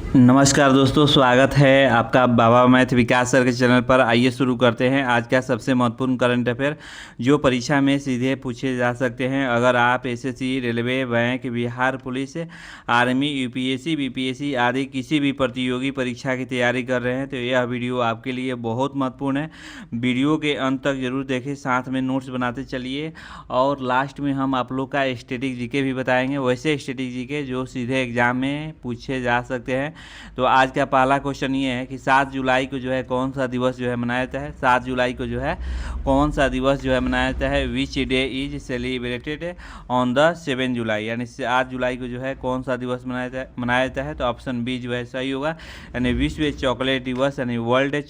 नमस्कार दोस्तों, स्वागत है आपका बाबा मैथ विकास सर के चैनल पर। आइए शुरू करते हैं आज का सबसे महत्वपूर्ण करंट अफेयर जो परीक्षा में सीधे पूछे जा सकते हैं। अगर आप SSC, railway, bank, Bihar police, army, UPSC, BPSC आदि किसी भी प्रतियोगी परीक्षा की तैयारी कर रहे हैं तो यह वीडियो आपके लिए बहुत महत्वपूर्ण है। वीडियो के अंत तक जरूर देखें, साथ में नोट्स बनाते चलिए और लास्ट में हम आप लोग का स्टैटिक जीके भी बताएंगे, वैसे स्टैटिक जीके जो सीधे एग्जाम में पूछे जा सकते हैं। तो आज का पहला क्वेश्चन ये है कि 7 जुलाई को जो है कौन सा दिवस जो है मनाया जाता है। 7 जुलाई को जो है कौन सा दिवस जो है मनाया जाता है। Which day is celebrated on the 7 जुलाई, यानी 7 जुलाई को जो है कौन सा दिवस मनाया जाता है। तो ऑप्शन बी जो है सही होगा, यानी विश्व चॉकलेट दिवस, यानी वर्ल्ड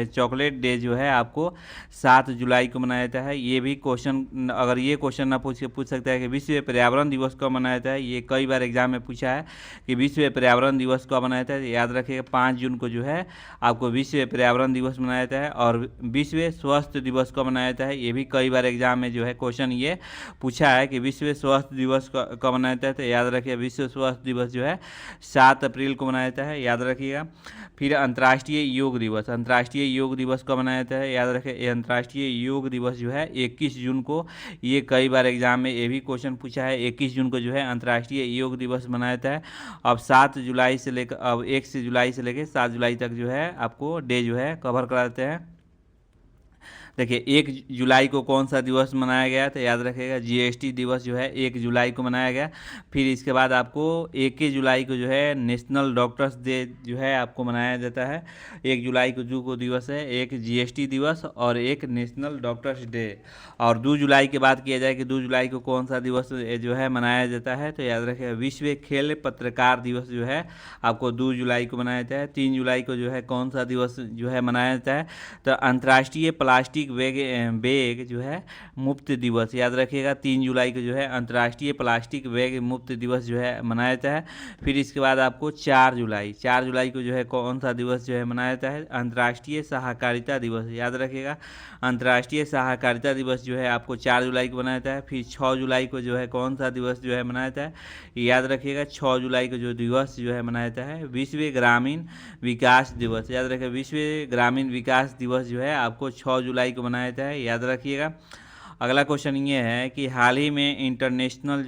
चॉकलेट डे जो है आपको 7 जुलाई को मनाया जाता है। ये भी क्वेश्चन, अगर ये क्वेश्चन ना पूछ सकता है कि विश्व पर्यावरण दिवस कब मनाया जाता है। ये कई बार एग्जाम में पूछा है कि विश्व पर्यावरण दिवस कब मनाया जाता है। याद रखिएगा 5 जून को जो है आपको विश्व पर्यावरण दिवस मनाया जाता है। और विश्व स्वास्थ्य दिवस कब मनाया जाता है, ये भी कई बार एग्जाम में जो है क्वेश्चन ये पूछा है कि विश्व स्वास्थ्य दिवस कब मनाया जाता है। तो याद रखिए विश्व स्वास्थ्य दिवस जो है 7 अप्रैल को मनाया जाता है, याद रखिएगा। फिर अंतर्राष्ट्रीय योग दिवस, अंतर्राष्ट्रीय योग दिवस कब मनाया जाता है, याद रखें अंतर्राष्ट्रीय योग दिवस जो है 21 जून को। ये कई बार एग्जाम में ये भी क्वेश्चन पूछा है, 21 जून को जो है अंतर्राष्ट्रीय योग दिवस मनाया जाता है। अब 7 जुलाई से लेकर, अब 1 से जुलाई से लेकर 7 जुलाई तक जो है आपको डे जो है कवर कराते हैं। देखिए 1 जुलाई को कौन सा दिवस मनाया गया, तो याद रखिएगा जीएसटी दिवस जो है 1 जुलाई को मनाया गया। फिर इसके बाद आपको 1 जुलाई को जो है नेशनल डॉक्टर्स डे जो है आपको मनाया जाता है। 1 जुलाई को जो को दिवस है, एक जीएसटी दिवस और एक नेशनल डॉक्टर्स डे। और 2 जुलाई की बात किया जाए कि 2 जुलाई को कौन सा दिवस जो है मनाया जाता है, तो याद रखिएगा विश्व खेल पत्रकार दिवस जो है आपको 2 जुलाई को मनाया जाता है। 3 जुलाई को जो है कौन सा दिवस जो है मनाया जाता है, तो अंतर्राष्ट्रीय प्लास्टिक बैग जो है मुफ्त दिवस, याद रखिएगा 3 जुलाई को जो है अंतर्राष्ट्रीय प्लास्टिक बैग मुफ्त दिवस जो है मनाया जाता है। फिर इसके बाद आपको 4 जुलाई को जो है कौन सा दिवस जो है मनाया जाता है, अंतर्राष्ट्रीय सहकारिता दिवस, याद रखिएगा अंतर्राष्ट्रीय सहकारिता दिवस जो है आपको 4 जुलाई को मनाया जाता है। फिर 6 जुलाई को जो है कौन सा दिवस जो है मनाया जाता है, याद रखिएगा 6 जुलाई को जो दिवस जो है मनाया जाता है विश्व ग्रामीण विकास दिवस, याद रखिएगा विश्व ग्रामीण विकास दिवस जो है आपको 6 जुलाई को मनाया जाता है, याद रखिएगा। अगला क्वेश्चन ये है कि हाल ही में इंटरनेशनल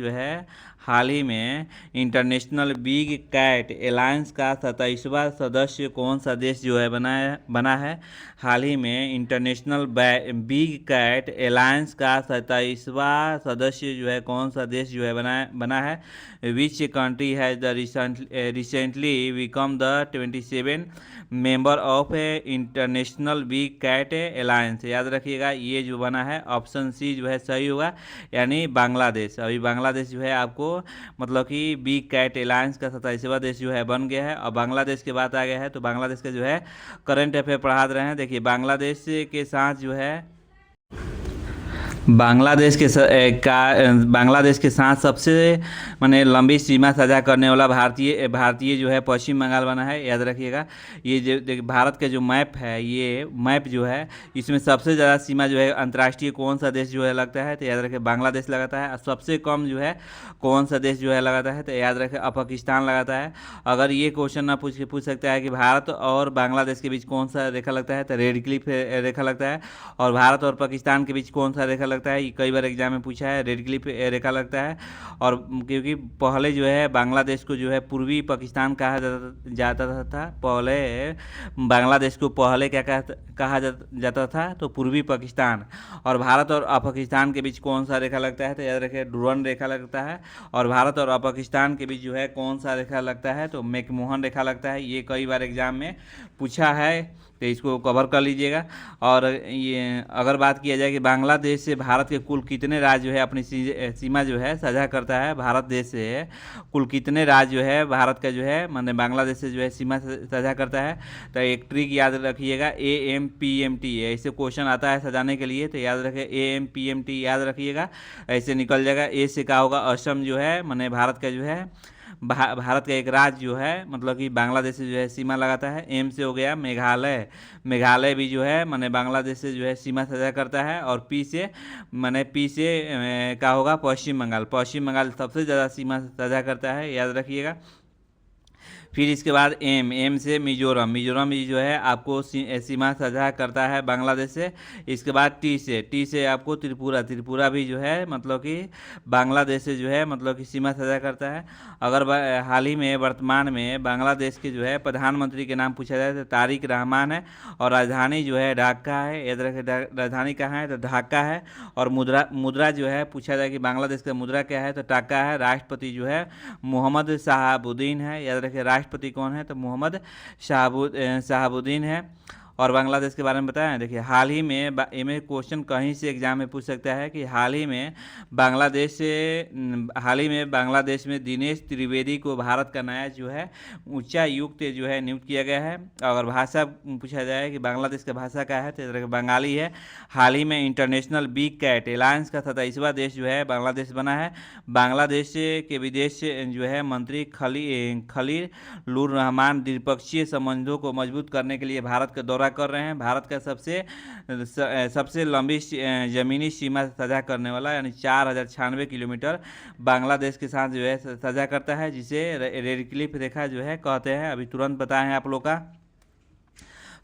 बिग कैट अलायंस का 27वां सदस्य कौन सा देश जो है बना है। हाल ही में इंटरनेशनल बिग कैट अलायंस का 27वां सदस्य जो है कौन सा देश जो है बना है। Which country has the recently become the 27 member of international big cat alliance, याद रखिएगा ये जो बना है ऑप्शन सी जो है सही होगा, यानी बांग्लादेश। अभी बांग्लादेश जो है आपको मतलब कि बिग कैट अलायंस का 27वां देश जो है बन गया है। और बांग्लादेश के बाद आ गया है, तो बांग्लादेश का जो है करंट अफेयर पढ़ा रहे हैं। देखिए बांग्लादेश के साथ जो है बांग्लादेश के साथ सबसे माने लंबी सीमा साझा करने वाला भारतीय जो है पश्चिम बंगाल बना है, याद रखिएगा। ये जो भारत का जो मैप है, ये मैप जो है इसमें सबसे ज़्यादा सीमा जो है अंतर्राष्ट्रीय कौन सा देश जो है लगता है, तो याद रखिए बांग्लादेश लगाता है। और सबसे कम जो है कौन सा देश जो है लगाता है, तो याद रखिए पाकिस्तान लगाता है। अगर ये क्वेश्चन ना पूछ सकता है कि भारत और बांग्लादेश के बीच कौन सा रेखा लगता है, तो रेड क्लिफ रेखा लगता है। और भारत और पाकिस्तान के बीच कौन सा रेखा लगता है, ये कई बार एग्जाम में पूछा है, रेड क्लिफ रेखा लगता है। और क्योंकि पहले जो है बांग्लादेश को जो है पूर्वी पाकिस्तान कहा जाता था, पहले बांग्लादेश को पहले क्या कहा जाता था, तो पूर्वी पाकिस्तान। और भारत और पाकिस्तान के बीच कौन सा रेखा लगता है, तो याद रखिए डुरन रेखा लगता है। और भारत और पाकिस्तान के बीच जो है कौन सा रेखा लगता है, तो मैकमोहन रेखा लगता है। ये कई बार एग्जाम में पूछा है, तो इसको कवर कर लीजिएगा। और ये अगर बात किया जाए कि बांग्लादेश से भारत के कुल कितने राज्य जो है अपनी सीमा जो है साझा करता है, भारत देश से कुल कितने राज्य जो है भारत का जो है माने बांग्लादेश से जो है सीमा साझा करता है, तो एक ट्रिक याद रखिएगा AMPMT, ऐसे क्वेश्चन आता है सजाने के लिए, तो याद रखिए AMPMT याद रखिएगा, ऐसे निकल जाएगा। ए से क्या होगा, असम जो है माने भारत का जो है भारत का एक राज्य जो है मतलब कि बांग्लादेश से जो है सीमा लगाता है। एम से हो गया मेघालय, मेघालय भी जो है माने बांग्लादेश से जो है सीमा साझा करता है। और पी से क्या होगा, पश्चिम बंगाल, पश्चिम बंगाल सबसे ज़्यादा सीमा साझा करता है, याद रखिएगा। फिर इसके बाद एम से मिजोरम, मिजोरम भी जो है आपको सीमा साझा करता है बांग्लादेश से। इसके बाद टी से आपको त्रिपुरा, त्रिपुरा भी जो है मतलब कि बांग्लादेश से जो है मतलब कि सीमा साझा करता है। अगर हाल ही में वर्तमान में बांग्लादेश के जो है प्रधानमंत्री के नाम पूछा जाए तो तारिक रहमान है, और राजधानी जो है ढाका है। याद रखें राजधानी कहाँ है तो ढाका है। और मुद्रा मुद्रा जो है पूछा जाए कि बांग्लादेश का मुद्रा क्या है तो टाका है। राष्ट्रपति जो है मोहम्मद शहाबुद्दीन है। याद रखें राष्ट्रपति कौन है तो मोहम्मद शहाबुद्दीन है। और बांग्लादेश के बारे में बताएं, देखिए हाल ही में में क्वेश्चन कहीं से एग्जाम में पूछ सकता है कि हाल ही में बांग्लादेश में दिनेश त्रिवेदी को भारत का नया जो है उच्चायुक्त जो है नियुक्त किया गया है। अगर भाषा पूछा जाए कि बांग्लादेश का भाषा क्या है तो बंगाली है। हाल ही में इंटरनेशनल बिग कैट एलायंस का 27वां देश जो है बांग्लादेश बना है। बांग्लादेश के विदेश जो है मंत्री खलीलुर रहमान द्विपक्षीय संबंधों को मजबूत करने के लिए भारत का दौरा कर रहे हैं। भारत का सबसे लंबी जमीनी सीमा साझा करने वाला यानी 4096 किलोमीटर बांग्लादेश के साथ जो है साझा करता है, जिसे रेड क्लिफ रेखा जो है कहते हैं। अभी तुरंत बताएं आप लोग का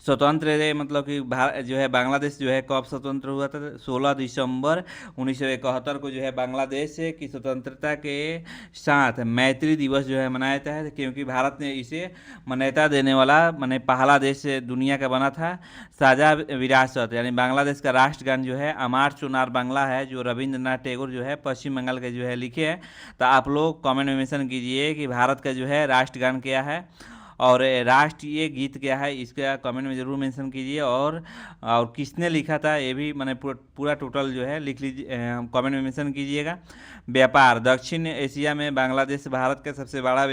स्वतंत्र मतलब कि जो है बांग्लादेश जो है कब स्वतंत्र हुआ था 16 दिसंबर 1971 को जो है बांग्लादेश की स्वतंत्रता के साथ मैत्री दिवस जो है मनाया जाता है, क्योंकि भारत ने इसे मान्यता देने वाला माने पहला देश दुनिया का बना था। साझा विरासत यानी बांग्लादेश का राष्ट्रगान जो है अमार चुनार बांग्ला है, जो रविंद्रनाथ टैगोर जो है पश्चिम बंगाल के जो है लिखे हैं। तो आप लोग कमेंट में मेंशन कीजिए कि भारत का जो है राष्ट्रगान क्या है और राष्ट्रीय गीत क्या है, इसका कमेंट में ज़रूर मेंशन कीजिए। और किसने लिखा था ये भी मैंने पूरा टोटल जो है लिख लीजिए, कमेंट में मेंशन कीजिएगा। व्यापार, दक्षिण एशिया में बांग्लादेश भारत का सबसे बड़ा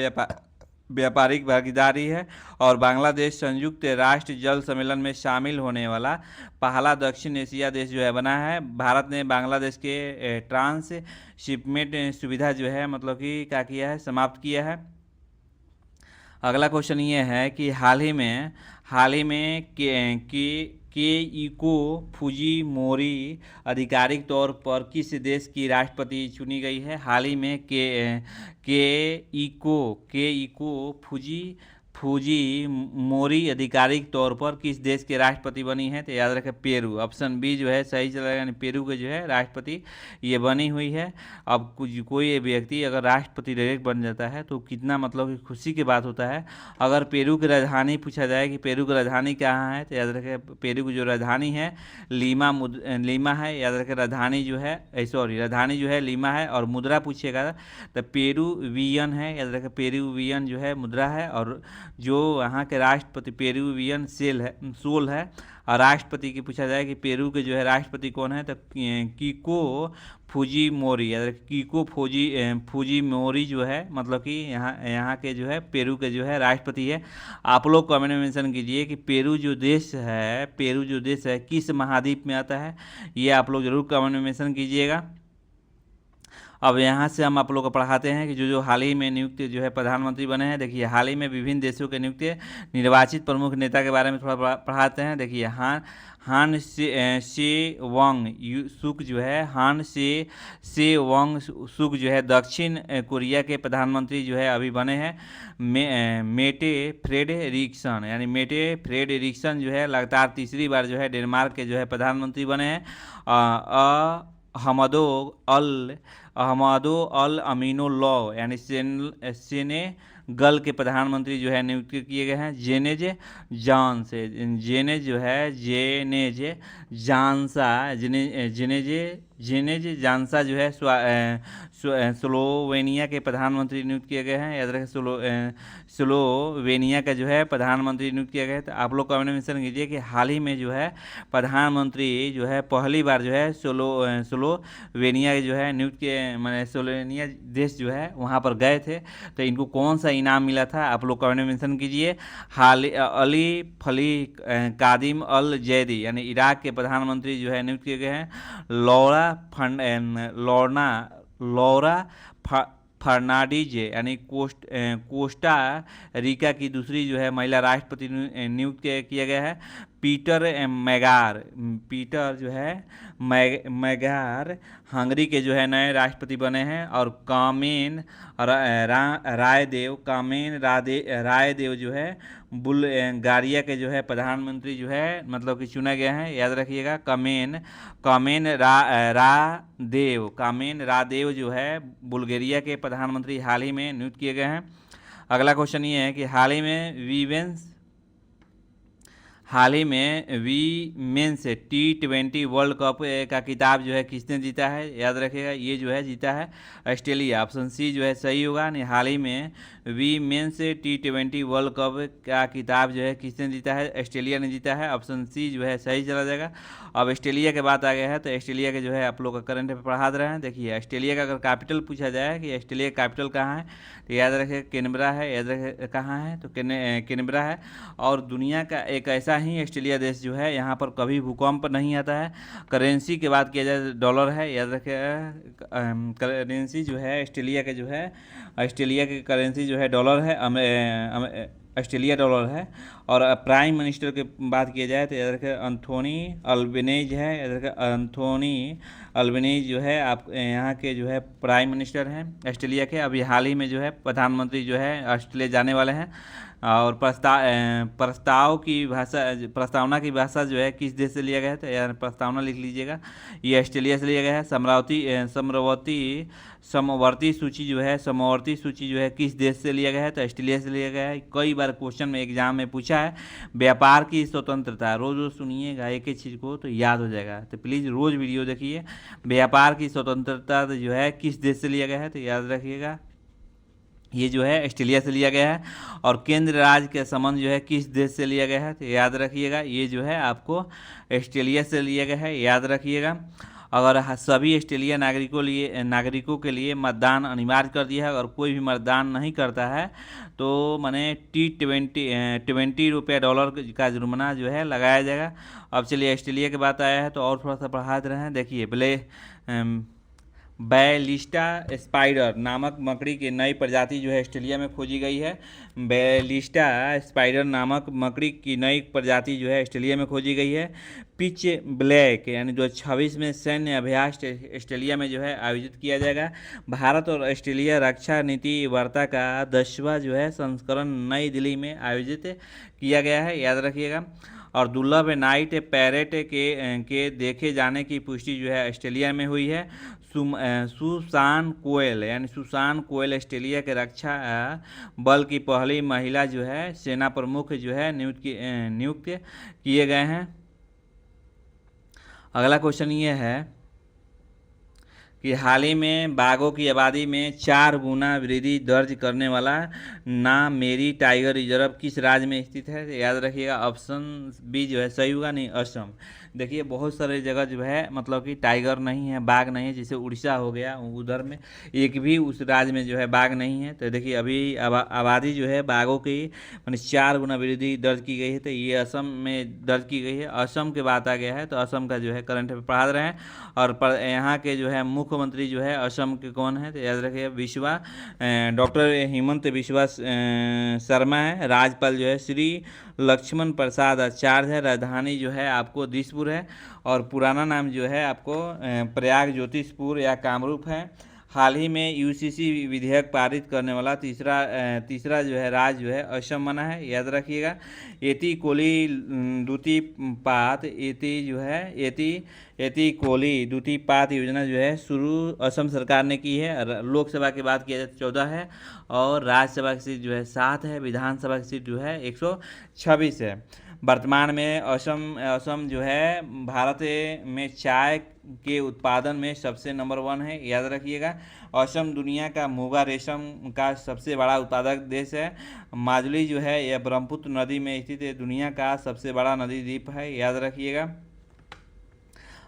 व्यापारिक भागीदारी है और बांग्लादेश संयुक्त राष्ट्र जल सम्मेलन में शामिल होने वाला पहला दक्षिण एशिया देश जो है बना है। भारत ने बांग्लादेश के ट्रांस शिपमेंट सुविधा जो है मतलब कि क्या किया है, समाप्त किया है। अगला क्वेश्चन ये है कि हाल ही में के इको फुजिमोरी आधिकारिक तौर पर किस देश की राष्ट्रपति चुनी गई है। हाल ही में के इको फूजी मोरी आधिकारिक तौर पर किस देश के राष्ट्रपति बनी है तो याद रखें पेरू। ऑप्शन बी जो है सही चला, यानी पेरू के जो है राष्ट्रपति ये बनी हुई है। अब कोई व्यक्ति अगर राष्ट्रपति डायरेक्ट बन जाता है तो कितना मतलब कि खुशी की बात होता है। अगर पेरू की राजधानी पूछा जाए कि पेरू की राजधानी कहाँ है तो याद रखें पेरू की जो राजधानी है लीमा है। याद रखें राजधानी जो है राजधानी जो है लीमा है। और मुद्रा पूछेगा तो पेरूवियन है। याद रखें पेरूवियन जो है मुद्रा है। और जो यहाँ के राष्ट्रपति पेरूवियन सोल है। और राष्ट्रपति की पूछा जाए कि पेरू के जो है राष्ट्रपति कौन है तो कीको फुजिमोरी। याद रखें कीको फुजिमोरी जो है मतलब कि यहाँ के जो है पेरू के जो है राष्ट्रपति है। आप लोग कमेंट में मेंशन कीजिए कि पेरू जो देश है किस महाद्वीप में आता है, ये आप लोग जरूर कमेंट में मेंशन कीजिएगा। अब यहाँ से हम आप लोग को पढ़ाते हैं कि जो हाल ही में नियुक्त जो है प्रधानमंत्री बने हैं। देखिए हाल ही में विभिन्न देशों के नियुक्त निर्वाचित प्रमुख नेता के बारे में थोड़ा पढ़ाते हैं। देखिए हान से वांग सुक जो है से वांग सुक जो है दक्षिण कोरिया के प्रधानमंत्री जो है अभी बने हैं। मेटे फ्रेडरिक्सन जो है लगातार तीसरी बार जो है डेनमार्क के जो है प्रधानमंत्री बने हैं। अहमदो अल अमीनो लॉ यानी सेनेगल के प्रधानमंत्री जो है नियुक्त किए गए हैं। जेनेज जानसा जो है स्लोवेनिया के प्रधानमंत्री नियुक्त किए गए हैं। याद रखें स्लोवेनिया का जो है प्रधानमंत्री नियुक्त किया गया है। तो आप लोग कमेंट में मेंशन कीजिए कि हाल ही में जो है प्रधानमंत्री जो है पहली बार जो है स्लोवेनिया जो है नियुक्त किए, मैंने स्लोवेनिया देश जो है वहाँ पर गए थे तो इनको कौन सा इनाम मिला था आप लोग कमेंट में मेंशन कीजिए। अली फली कादिम अल जैदी यानी इराक के प्रधानमंत्री जो है नियुक्त किए गए हैं। लौरा फर्नांडीज यानी कोस्टा रिका की दूसरी जो है महिला राष्ट्रपति नियुक्त किया गया है। पीटर मैगार, पीटर जो है मैगार हंगरी के जो है नए राष्ट्रपति बने हैं। और कामेन रायदेव जो है बुल्गारिया के जो है प्रधानमंत्री जो है मतलब कि चुने गए हैं। याद रखिएगा, कामेन रादेव जो है बुल्गारिया के प्रधानमंत्री हाल ही में नियुक्त किए गए हैं। अगला क्वेश्चन ये है कि हाल ही में वीमेंस T20 वर्ल्ड कप का खिताब जो है किसने जीता है? याद रखिएगा, ये जो है जीता है ऑस्ट्रेलिया। ऑप्शन सी जो है सही होगा। नहीं, हाल ही में वीमेंस T20 वर्ल्ड कप का खिताब जो है किसने जीता है? ऑस्ट्रेलिया ने जीता है। ऑप्शन सी जो है सही चला जाएगा। अब ऑस्ट्रेलिया के बात आ गया है तो ऑस्ट्रेलिया के जो है आप लोग का करंट अफेयर पढ़ा दे रहे हैं। देखिए, ऑस्ट्रेलिया का अगर कैपिटल पूछा जाए कि ऑस्ट्रेलिया का कैपिटल कहाँ है, तो याद रखिए कैनबरा है। याद रखिए कहाँ है, तो कैनबरा है। और दुनिया का एक ऐसा ही ऑस्ट्रेलिया देश जो है यहाँ पर कभी भूकंप नहीं आता है। करेंसी की बात किया जाए डॉलर है। याद रखिए, करेंसी जो है ऑस्ट्रेलिया के जो है ऑस्ट्रेलिया की करेंसी जो है डॉलर है, ऑस्ट्रेलिया डॉलर है। और प्राइम मिनिस्टर की बात किया जाए तो याद रखिए एंथोनी अल्बेनीज है। याद रखिए एंथोनी अल्बेनीज जो है आप यहाँ के जो है प्राइम मिनिस्टर हैं ऑस्ट्रेलिया के। अभी हाल ही में जो है प्रधानमंत्री जो है ऑस्ट्रेलिया जाने वाले हैं। और प्रस्तावना की भाषा जो है किस देश से लिया गया है? तो यार प्रस्तावना लिख लीजिएगा, ये ऑस्ट्रेलिया से लिया गया है। समवर्ती सूची जो है किस देश से लिया गया है? तो ऑस्ट्रेलिया से लिया गया है। कई बार क्वेश्चन में एग्जाम में पूछा है व्यापार की स्वतंत्रता, रोज रोज सुनिएगा एक एक चीज़ को तो याद हो जाएगा। तो प्लीज़ रोज वीडियो देखिए। व्यापार की स्वतंत्रता जो है किस देश से लिया गया है? तो याद रखिएगा, ये जो है ऑस्ट्रेलिया से लिया गया है। और केंद्र राज्य के संबंध जो है किस देश से लिया गया है? तो याद रखिएगा, ये जो है आपको ऑस्ट्रेलिया से लिया गया है। याद रखिएगा। अगर सभी ऑस्ट्रेलिया नागरिकों के लिए मतदान अनिवार्य कर दिया है, अगर कोई भी मतदान नहीं करता है तो माने $20 डॉलर का जुर्माना जो है लगाया जाएगा। अब चलिए ऑस्ट्रेलिया की बात आया है तो और थोड़ा सा पढ़ा दे रहे हैं। देखिए, बैलिस्टा स्पाइडर नामक मकड़ी की नई प्रजाति जो है ऑस्ट्रेलिया में खोजी गई है। बैलिस्टा स्पाइडर नामक मकड़ी की नई प्रजाति जो है ऑस्ट्रेलिया में खोजी गई है। पिच ब्लैक यानी 2026 में सैन्य अभ्यास ऑस्ट्रेलिया में जो है आयोजित किया जाएगा। भारत और ऑस्ट्रेलिया रक्षा नीति वार्ता का 10वां जो है संस्करण नई दिल्ली में आयोजित किया गया है। याद रखिएगा। और दुर्लभ नाइट पैरेट के देखे जाने की पुष्टि जो है ऑस्ट्रेलिया में हुई है। सुसान कोयल ऑस्ट्रेलिया के रक्षा बल की पहली महिला जो है सेना प्रमुख जो है नियुक्त किए गए हैं। अगला क्वेश्चन ये है कि हाल ही में बाघों की आबादी में 4 गुना वृद्धि दर्ज करने वाला नामेरी टाइगर रिजर्व किस राज्य में स्थित है? याद रखिएगा, ऑप्शन बी जो है सही होगा। नहीं, असम। देखिए, बहुत सारे जगह जो है मतलब कि टाइगर नहीं है, बाघ नहीं है। जैसे उड़ीसा हो गया, उधर में एक भी उस राज्य में जो है बाघ नहीं है। तो देखिए, अभी आबादी जो है बाघों की मैंने 4 गुना वृद्धि दर्ज की गई है। तो ये असम में दर्ज की गई है। असम की बात आ गया है तो असम का जो है करंट अफेयर पढ़ा रहे हैं। और यहाँ के जो है मुख्यमंत्री जो है असम के कौन है? तो याद रखिए डॉक्टर हेमंत बिस्वा शर्मा है। राज्यपाल जो है श्री लक्ष्मण प्रसाद आचार्य है। राजधानी जो है आपको दिसपुर है। और पुराना नाम जो है आपको प्रयाग ज्योतिषपुर या कामरूप है। हाल ही में यूसीसी विधेयक पारित करने वाला तीसरा जो है राज्य जो है असम बना है। याद रखिएगा। एती कोली दूतीपात योजना जो है शुरू असम सरकार ने की है। लोकसभा की बात किया जाए तो 14 है और राज्यसभा की सीट जो है 7 है। विधानसभा की सीट जो है 126 है। वर्तमान में असम जो है भारत में चाय के उत्पादन में सबसे नंबर 1 है। याद रखिएगा। असम दुनिया का मुगा रेशम का सबसे बड़ा उत्पादक देश है। माजुली जो है यह ब्रह्मपुत्र नदी में स्थित दुनिया का सबसे बड़ा नदी द्वीप है। याद रखिएगा।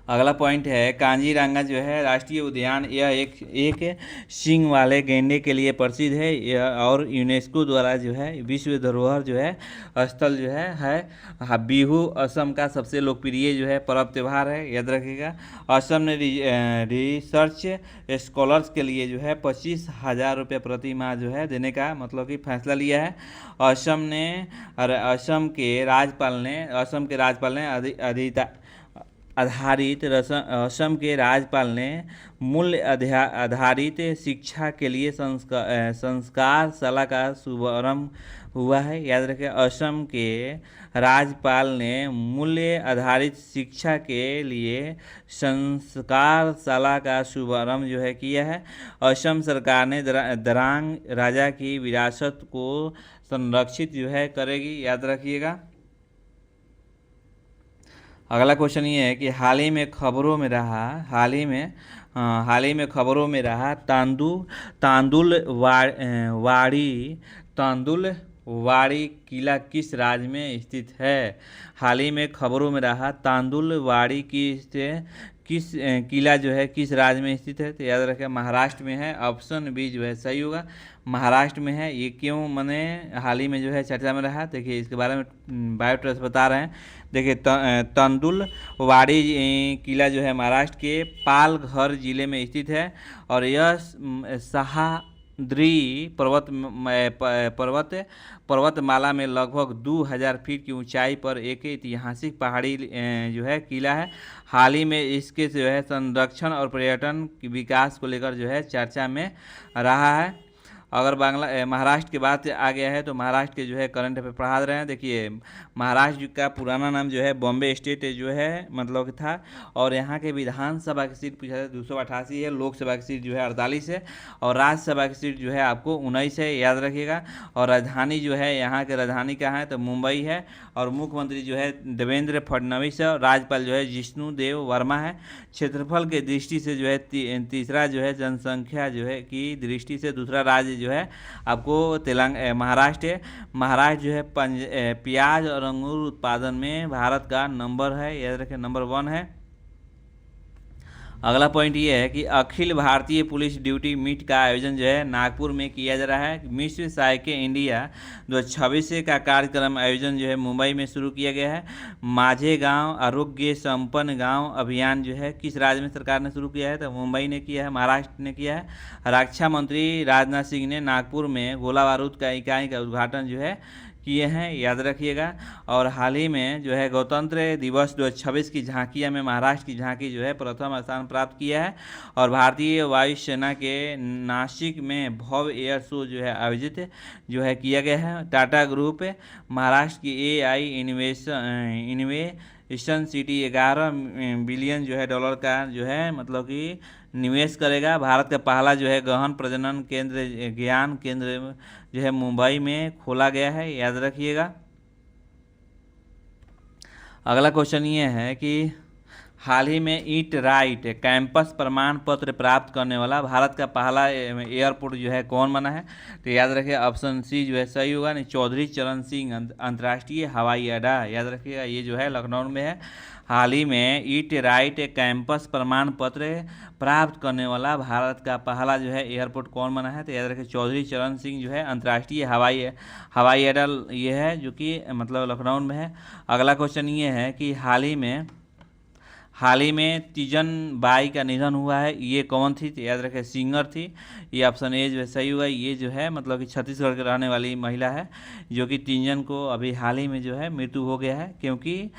अगला पॉइंट है कांजीरंगा जो है राष्ट्रीय उद्यान, यह एक सींग वाले गैंडे के लिए प्रसिद्ध है। यह और यूनेस्को द्वारा जो है विश्व धरोहर जो है स्थल जो है। बिहू असम का सबसे लोकप्रिय जो है पर्व त्यौहार है, याद रखिएगा। असम ने रिसर्च स्कॉलर्स के लिए जो है 25,000 रुपये प्रति माह जो है देने का मतलब कि फैसला लिया है। असम के राज्यपाल ने असम के राज्यपाल ने मूल्य आधारित शिक्षा के लिए संस्कारशाला का शुभारंभ हुआ है, याद रखें। असम के राज्यपाल ने मूल्य आधारित शिक्षा के लिए संस्कारशाला का शुभारंभ जो है किया है। असम सरकार ने दरांग राजा की विरासत को संरक्षित जो है करेगी, याद रखिएगा। अगला क्वेश्चन ये है कि हाल ही में खबरों में रहा तांदुलवाड़ी किला किस राज्य में स्थित है। हाल ही में खबरों में रहा तांदुलवाड़ी किस किला जो है किस राज्य में स्थित है, तो याद रखें महाराष्ट्र में है। ऑप्शन बी जो है सही होगा, महाराष्ट्र में है। ये क्यों मैंने हाल ही में जो है चर्चा में रहा, देखिए इसके बारे में बायोट्रेस बता रहे हैं। देखिए तेंदुलवाड़ी किला जो है महाराष्ट्र के पालघर जिले में स्थित है और यह सह्याद्री पर्वतमाला में लगभग 2000 फीट की ऊंचाई पर एक ऐतिहासिक पहाड़ी जो है किला है। हाल ही में इसके जो है संरक्षण और पर्यटन विकास को लेकर जो है चर्चा में रहा है। अगर महाराष्ट्र की बात आ गया है तो महाराष्ट्र के जो है करंट अफेयर पढ़ा रहे हैं। देखिए महाराष्ट्र का पुराना नाम जो है बॉम्बे स्टेट जो है मतलब कि था, और यहाँ के विधानसभा की सीट पूछा था 288 है, लोकसभा की सीट जो है 48 है और राज्यसभा की सीट जो है आपको 19 है, याद रखिएगा। और राजधानी जो है यहाँ के राजधानी कहाँ है तो मुंबई है और मुख्यमंत्री जो है देवेंद्र फडणवीस है और राज्यपाल जो है जिष्णु देव वर्मा है। क्षेत्रफल के दृष्टि से जो है तीसरा जो है जनसंख्या जो है की दृष्टि से दूसरा राज्य जो है आपको महाराष्ट्र है। महाराष्ट्र जो है प्याज और अंगूर उत्पादन में भारत का नंबर है, याद रखें नंबर 1 है। अगला पॉइंट ये है कि Akhil Bharatiya police duty meet का आयोजन जो है नागपुर में किया जा रहा है। मिस्र साइके इंडिया 2026 का कार्यक्रम आयोजन जो है मुंबई में शुरू किया गया है। माझे गांव आरोग्य संपन्न गांव अभियान जो है किस राज्य में सरकार ने शुरू किया है तो मुंबई ने किया है, महाराष्ट्र ने किया है। रक्षा मंत्री राजनाथ सिंह ने नागपुर में गोला बारूद का इकाई का उद्घाटन जो है किए हैं, याद रखिएगा। और हाल ही में जो है गणतंत्र दिवस 2026 की झांकियां में महाराष्ट्र की झांकी जो है प्रथम स्थान प्राप्त किया है। और भारतीय वायुसेना के नासिक में भव्य एयर शो जो है आयोजित जो है किया गया है। टाटा ग्रुप महाराष्ट्र की AI इन्वेस्टन सिटी 11 बिलियन जो है डॉलर का जो है मतलब कि निवेश करेगा। भारत का पहला जो है गहन प्रजनन केंद्र ज्ञान केंद्र जो है मुंबई में खोला गया है, याद रखिएगा। अगला क्वेश्चन ये है कि हाल ही में ईट राइट कैंपस प्रमाण पत्र प्राप्त करने वाला भारत का पहला एयरपोर्ट जो है कौन बना है, तो याद रखिए ऑप्शन सी जो है सही होगा। नहीं, चौधरी चरण सिंह अंतर्राष्ट्रीय हवाई अड्डा, याद रखिएगा ये जो है लखनऊ में है। हाल ही में ईट राइट कैंपस प्रमाण पत्र प्राप्त करने वाला भारत का पहला जो है एयरपोर्ट कौन बना है, तो याद रखिए चौधरी चरण सिंह जो है अंतर्राष्ट्रीय हवाई अड्डा ये है जो कि मतलब लखनऊ में है। अगला क्वेश्चन ये है कि हाल ही में तीजन बाई का निधन हुआ है, ये कौन थी, तो याद रखें सिंगर थी। ये ऑप्शन ए जो है सही हुआ। ये जो है मतलब कि छत्तीसगढ़ के रहने वाली महिला है जो कि तीजन को अभी हाल ही में जो है मृत्यु हो गया है, क्योंकि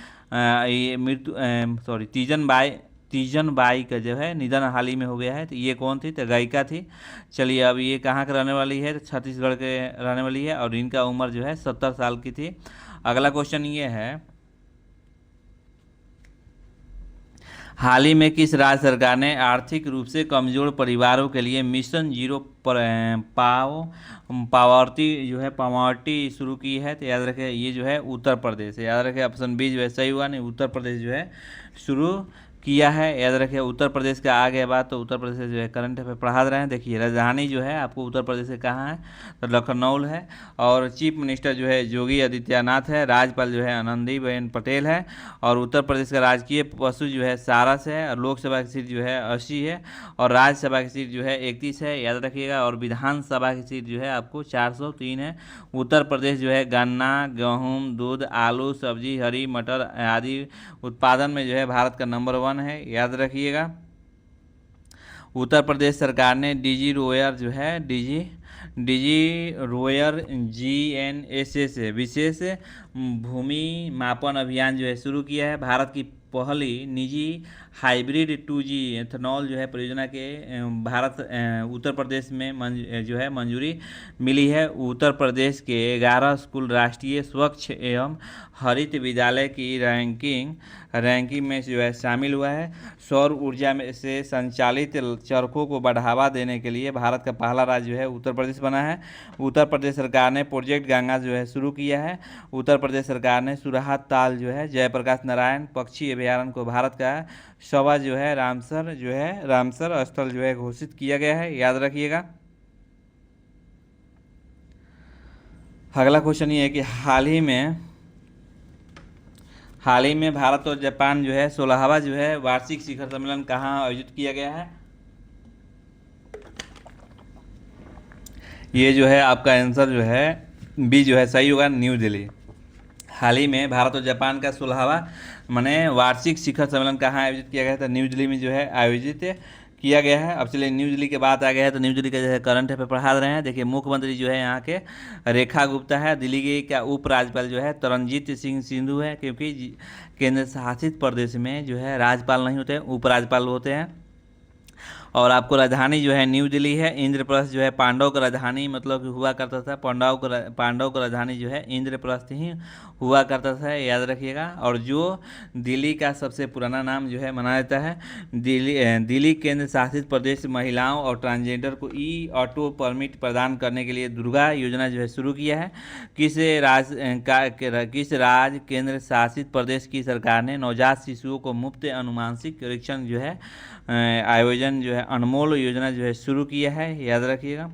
तीजन बाई का जो है निधन हाल ही में हो गया है। तो ये कौन थी, तो गायिका थी। चलिए अब ये कहाँ के रहने वाली है, तो छत्तीसगढ़ के रहने वाली है और इनका उम्र जो है 70 साल की थी। अगला क्वेश्चन ये है हाल ही में किस राज्य सरकार ने आर्थिक रूप से कमजोर परिवारों के लिए मिशन जीरो पावर्टी जो है पावर्टी शुरू की है, तो याद रखें ये जो है उत्तर प्रदेश है, याद रखें ऑप्शन बी जो है सही हुआ। नहीं, उत्तर प्रदेश जो है शुरू किया है, याद रखिए। उत्तर प्रदेश का आ गया बात, तो उत्तर प्रदेश से जो है करंट अफेयर पढ़ा रहे हैं। देखिए राजधानी जो है आपको उत्तर प्रदेश से कहाँ है, तो लखनऊ है। और चीफ मिनिस्टर जो है योगी आदित्यनाथ है। राज्यपाल जो है आनंदीबेन पटेल है। और उत्तर प्रदेश का राजकीय पशु जो है सारस है। और लोकसभा की सीट जो है 80 है। और राज्यसभा की सीट जो है 31 है, याद रखिएगा। और विधानसभा की सीट जो है आपको 403 है। उत्तर प्रदेश जो है गन्ना, गेहूँ, दूध, आलू, सब्जी, हरी मटर आदि उत्पादन में जो है भारत का नंबर 1 है, याद रखिएगा। उत्तर प्रदेश सरकार ने डीजी रोयर जो है डीजी रोयर GNSS से विशेष भूमि मापन अभियान जो है शुरू किया है। भारत की पहली निजी हाइब्रिड 2G एथेनॉल जो है परियोजना के भारत उत्तर प्रदेश में जो है मंजूरी मिली है। उत्तर प्रदेश के 11 स्कूल राष्ट्रीय स्वच्छ एवं हरित विद्यालय की रैंकिंग में जो है शामिल हुआ है। सौर ऊर्जा में से संचालित चरखों को बढ़ावा देने के लिए भारत का पहला राज्य जो है उत्तर प्रदेश बना है। उत्तर प्रदेश सरकार ने प्रोजेक्ट गंगा जो है शुरू किया है। उत्तर प्रदेश सरकार ने सुराहात ताल जो है जयप्रकाश नारायण पक्षी अभयारण्य को भारत का सवा जो है रामसर स्थल जो है घोषित किया गया है, याद रखिएगा। अगला क्वेश्चन ये है कि हाल ही में भारत और जापान जो है 16वां जो है वार्षिक शिखर सम्मेलन कहाँ आयोजित किया गया है। ये जो है आपका आंसर जो है बी जो है सही होगा, न्यू दिल्ली। हाल ही में भारत और जापान का 16वां माने वार्षिक शिखर सम्मेलन कहाँ आयोजित किया गया था, न्यू दिल्ली में जो है आयोजित किया गया है। अब चलिए न्यू दिल्ली के बात आ गया है, तो न्यू दिल्ली का जो है करंट अफेयर पढ़ा रहे हैं। देखिए मुख्यमंत्री जो है यहाँ के रेखा गुप्ता है। दिल्ली के का उपराज्यपाल जो है तरनजीत सिंह सिंधु है, क्योंकि केंद्र शासित प्रदेश में जो है राज्यपाल नहीं होते, उपराज्यपाल होते हैं। और आपको राजधानी जो है न्यू दिल्ली है। इंद्रप्रस्थ जो है पांडव का राजधानी मतलब हुआ करता था। पांडव का राजधानी जो है इंद्रप्रस्थ ही हुआ करता था, याद रखिएगा। और जो दिल्ली का सबसे पुराना नाम जो है माना जाता है, दिल्ली केंद्र शासित प्रदेश महिलाओं और ट्रांसजेंडर को ऑटो परमिट प्रदान करने के लिए दुर्गा योजना जो है शुरू किया है। किस राज्य केंद्र शासित प्रदेश की सरकार ने नवजात शिशुओं को मुफ्त अनुमानसिक परीक्षण जो है आयोजन जो है अनमोल योजना जो है शुरू किया है, याद रखिएगा।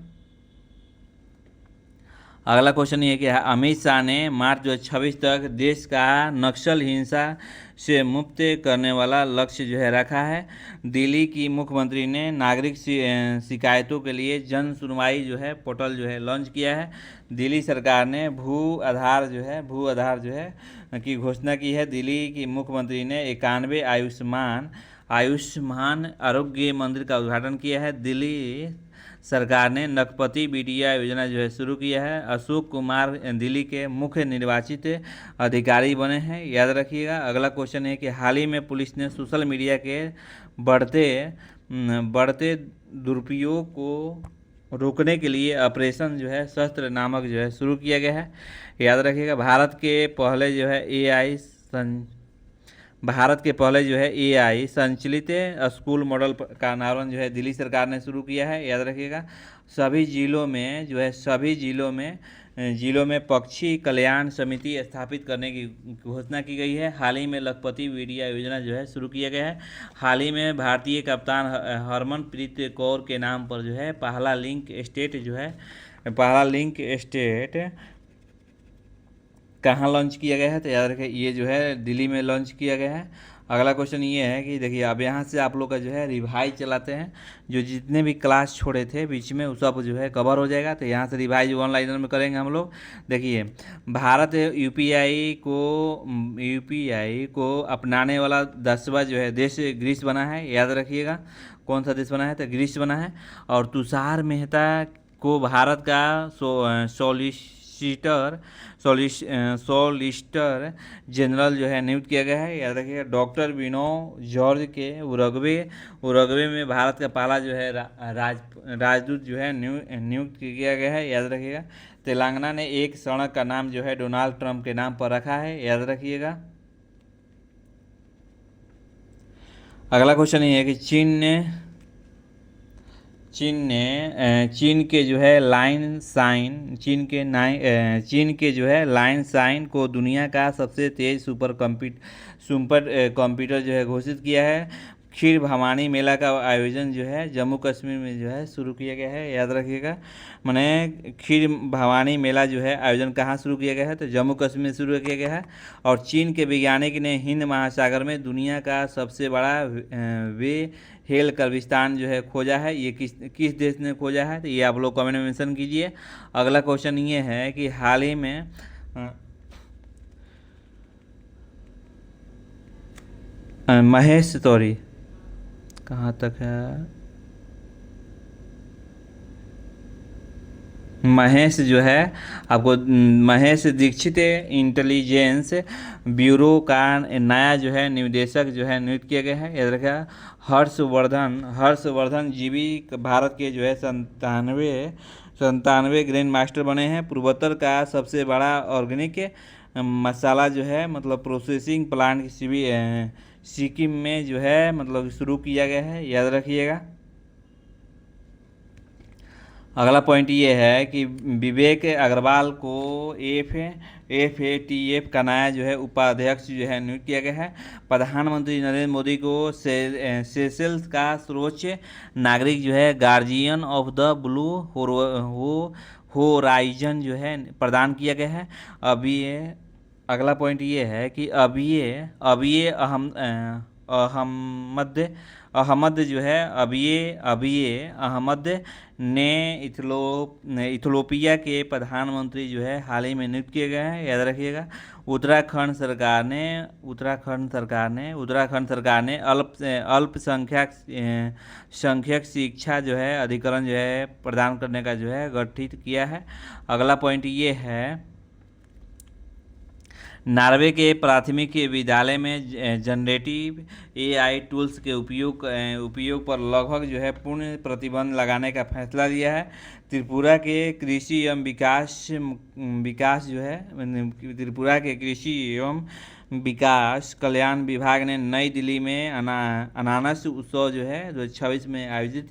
अगला क्वेश्चन ये कि अमित शाह ने मार्च 2026 तक देश का नक्सल हिंसा से मुक्त करने वाला लक्ष्य जो है रखा है। दिल्ली की मुख्यमंत्री ने नागरिक शिकायतों के लिए जन सुनवाई जो है पोर्टल जो है लॉन्च किया है। दिल्ली सरकार ने भू आधार जो है की घोषणा की है। दिल्ली की मुख्यमंत्री ने 91 आयुष्मान आरोग्य मंदिर का उद्घाटन किया है। दिल्ली सरकार ने नखपति बिटिया योजना जो है शुरू किया है। अशोक कुमार दिल्ली के मुख्य निर्वाचित अधिकारी बने हैं, याद रखिएगा। अगला क्वेश्चन है कि हाल ही में पुलिस ने सोशल मीडिया के बढ़ते दुरुपयोग को रोकने के लिए ऑपरेशन जो है शस्त्र नामक जो है शुरू किया गया है, याद रखिएगा। भारत के पहले जो है AI संचालित स्कूल मॉडल का अनावरण जो है दिल्ली सरकार ने शुरू किया है, याद रखिएगा। सभी जिलों में पक्षी कल्याण समिति स्थापित करने की घोषणा की गई है। हाल ही में लखपति बिटिया योजना जो है शुरू किया गया है। हाल ही में भारतीय कप्तान हरमनप्रीत कौर के नाम पर जो है पहला लिंक स्टेट कहाँ लॉन्च किया गया है, तो याद रखें ये जो है दिल्ली में लॉन्च किया गया है। अगला क्वेश्चन ये है कि देखिए अब यहाँ से आप लोग का जो है रिवाइज चलाते हैं, जो जितने भी क्लास छोड़े थे बीच में वो सब जो है कवर हो जाएगा। तो यहाँ से रिवाइज ऑनलाइनर में करेंगे हम लोग। देखिए भारत यूपीआई को अपनाने वाला 10वां जो है देश ग्रीस बना है, याद रखिएगा। कौन सा देश बना है, तो ग्रीस बना है। और तुषार मेहता को भारत का सॉलिसिटर जनरल जो है नियुक्त किया गया है, याद रखिएगा। डॉक्टर विनोद जॉर्ज के उरुग्वे में भारत का पहला जो है राजदूत जो है नियुक्त किया गया है, याद रखिएगा। तेलंगाना ने एक सड़क का नाम जो है डोनाल्ड ट्रंप के नाम पर रखा है, याद रखिएगा। अगला क्वेश्चन ये है कि चीन के जो है लाइन साइन चीन के जो है लाइन साइन को दुनिया का सबसे तेज सुपर कंप्यूटर जो है घोषित किया है। खीर भवानी मेला का आयोजन जो है जम्मू कश्मीर में जो है शुरू किया गया है, याद रखिएगा। मैंने खीर भवानी मेला जो है आयोजन कहाँ शुरू किया गया है, तो जम्मू कश्मीर में शुरू किया गया है। और चीन के वैज्ञानिक ने हिंद महासागर में दुनिया का सबसे बड़ा वे हेल कर्विस्तान जो है खोजा है। ये किस देश ने खोजा है, तो ये आप लोग कमेंट में मेंशन कीजिए। अगला क्वेश्चन ये है कि हाल ही में महेश सॉरी कहाँ तक है, महेश जो है आपको महेश दीक्षित इंटेलिजेंस ब्यूरो का नया जो है निदेशक जो है नियुक्त किया गया है, याद रखिएगा। हर्षवर्धन जीवी भारत के जो है संतानवे ग्रैंड मास्टर बने हैं। पूर्वोत्तर का सबसे बड़ा ऑर्गेनिक मसाला जो है मतलब प्रोसेसिंग प्लांट सिक्किम में जो है मतलब शुरू किया गया है, याद रखिएगा। अगला पॉइंट ये है कि विवेक अग्रवाल को FATF का नया जो है उपाध्यक्ष जो है नियुक्त किया गया है। प्रधानमंत्री नरेंद्र मोदी को सेशेल्स का सर्वोच्च नागरिक जो है guardian of the blue horizon जो है प्रदान किया गया है। अभी ये अगला पॉइंट ये है कि अभी ये अहमद अहमद जो है अभी ये अहमद ने इथियोपिया के प्रधानमंत्री जो है हाल ही में नियुक्त किए गए हैं, याद रखिएगा। उत्तराखंड सरकार ने अल्पसंख्यक शिक्षा जो है अधिकरण जो है प्रदान करने का जो है गठित किया है। अगला पॉइंट ये है नॉर्वे के प्राथमिक विद्यालय में जनरेटिव AI टूल्स के उपयोग पर लगभग जो है पूर्ण प्रतिबंध लगाने का फैसला लिया है। त्रिपुरा के कृषि एवं विकास जो है त्रिपुरा के कृषि एवं विकास कल्याण विभाग ने नई दिल्ली में अनानास उत्सव जो है 2026 में आयोजित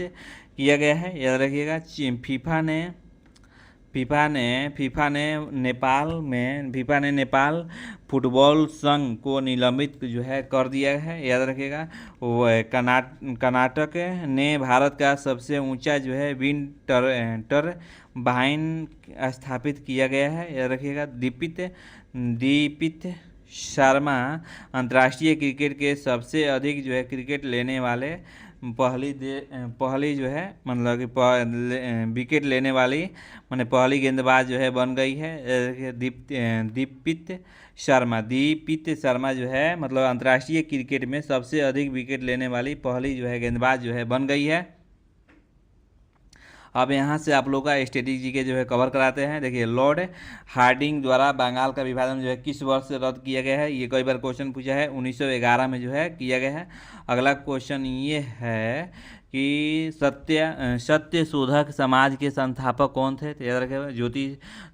किया गया है, याद रखिएगा। फीफा ने नेपाल फुटबॉल संघ को निलंबित जो है कर दिया है, याद रखिएगा। वो कर्नाटक ने भारत का सबसे ऊंचा जो है विंड टरबाइन स्थापित किया गया है, याद रखिएगा। दीपित शर्मा अंतर्राष्ट्रीय क्रिकेट के सबसे अधिक जो है क्रिकेट लेने वाले पहली जो है मतलब कि विकेट लेने वाली मैंने पहली गेंदबाज जो है बन गई है। दीपित शर्मा जो है मतलब अंतर्राष्ट्रीय क्रिकेट में सबसे अधिक विकेट लेने वाली पहली जो है गेंदबाज जो है बन गई है। अब यहाँ से आप लोग का स्ट्रेटेजी के जो है कवर कराते हैं। देखिए, लॉर्ड हार्डिंग द्वारा बंगाल का विभाजन जो है किस वर्ष से रद्द किया गया है, ये कई बार क्वेश्चन पूछा है। 1911 में जो है किया गया है। अगला क्वेश्चन ये है कि सत्य शोधक समाज के संस्थापक कौन थे, तो याद रखिएगा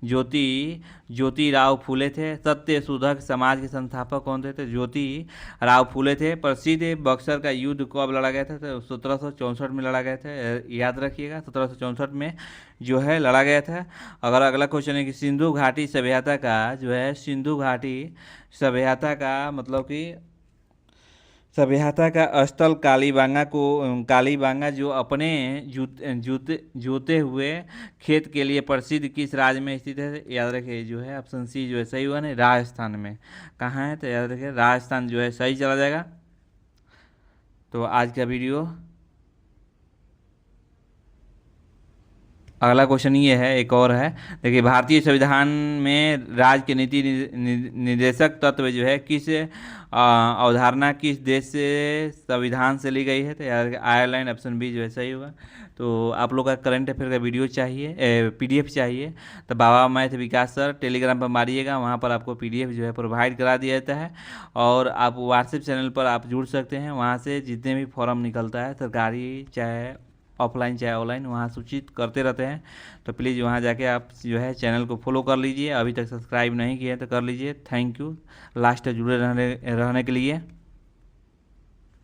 ज्योति राव फूले थे। सत्य शोधक समाज के संस्थापक कौन थे, तो ज्योति राव फूले थे। प्रसिद्ध बक्सर का युद्ध कब लड़ा गया था, तो 1764 में लड़ा गया था, याद रखिएगा। 1764 में जो है लड़ा गया था। अगर अगला क्वेश्चन है कि सिंधु घाटी सभ्यता का जो है सिंधु घाटी सभ्यता का मतलब कि सभ्यता का स्थल कालीबांगा जो अपने जोते हुए खेत के लिए प्रसिद्ध किस राज्य में स्थित है, याद रखिए जो है ऑप्शन सी जो है सही हुआ ना, राजस्थान में। कहाँ है, तो याद रखिए राजस्थान जो है सही चला जाएगा। तो आज का वीडियो अगला क्वेश्चन ये है, एक और है। देखिए, भारतीय संविधान में राज्य के नीति निर्देशक तत्व जो है किस अवधारणा किस देश से संविधान से ली गई है, तो यार आयरलैंड, ऑप्शन बी जो है सही होगा। तो आप लोग का करंट अफेयर का वीडियो चाहिए, PDF चाहिए, तो बाबा मैथ विकास सर टेलीग्राम पर मारिएगा, वहाँ पर आपको PDF जो है प्रोवाइड करा दिया जाता है। और आप व्हाट्सएप चैनल पर आप जुड़ सकते हैं, वहाँ से जितने भी फॉर्म निकलता है सरकारी चाहे ऑफलाइन चाहे ऑनलाइन वहाँ सूचित करते रहते हैं। तो प्लीज़ वहाँ जाके आप जो है चैनल को फॉलो कर लीजिए। अभी तक सब्सक्राइब नहीं किए तो कर लीजिए। थैंक यू लास्ट जुड़े रहने के लिए।